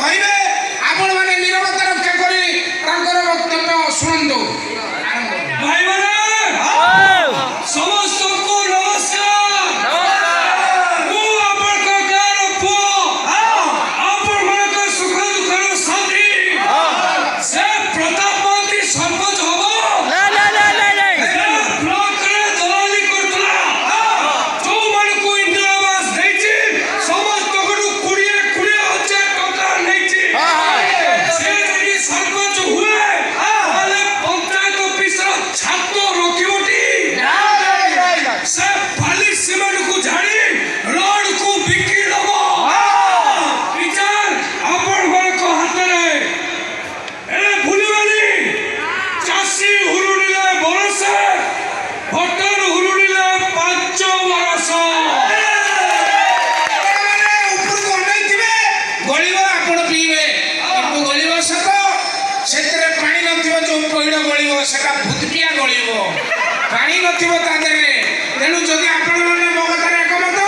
କହିବେ ଆପଣମାନେ ନିରବତା ରକ୍ଷା କରି ତାଙ୍କର ବକ୍ତବ୍ୟ ଶୁଣନ୍ତୁ। ଭାଇମାନେ ସମସ୍ତଙ୍କୁ ନମସ୍କାର। ମୁଁ ଆପଣଙ୍କ ଗାଁର ପୁଅ, ଆପଣମାନଙ୍କ ସୁଖ ଦୁଃଖର ସାଥୀ। ସେ ପ୍ରତାପ ମହାନ୍ତି ସରପଞ୍ଚ ହବ। ବ୍ଲକରେ ଦଲାଲି କରୁଥିଲା। ଯୋଉମାନଙ୍କୁ ଇନ୍ଦିରା ଆବାସ ଦେଇଛି ସମସ୍ତଙ୍କଠୁ 20,000 ଟଙ୍କା ନେଇଛି। ସେ ଯଦି ସରପଞ୍ଚ ହୁଏ ତାହେଲେ ପଞ୍ଚାୟତ ଅଫିସର ଛାତ ରଖିବଟି। ସେ ବାଲି ସିମେଣ୍ଟକୁ ଝାଡ଼ି ରୋଡକୁ ବିକି ଦବ। ବିଚାର ଆପଣମାନଙ୍କ ହାତରେ। ଏଣେ ଭୁଲିବେନି, ଚାଷୀ ହୁରୁଡ଼ିଲେ ବରଷେ, ଭୋଟର ହୁରୁଡ଼ିଲେ 5 ବରଷ। ଆପଣମାନେ ଉପରକୁ ଅନେଇଥିବେ, ଗଳିବ ଆପଣ ପିଇବେ। କିନ୍ତୁ ଗଳିବ ସତ, ସେଥିରେ ପାଣି ନଥିବ। ଯୋଉ ପଇଡ଼ ଗଳିବ ସେଟା ଭୁତୁଟିଆ ଗଳିବ, ପାଣି ନଥିବ ତା ଦେହରେ। ତେଣୁ ଯଦି ଆପଣମାନେ ମୋ କଥାରେ ଏକମତ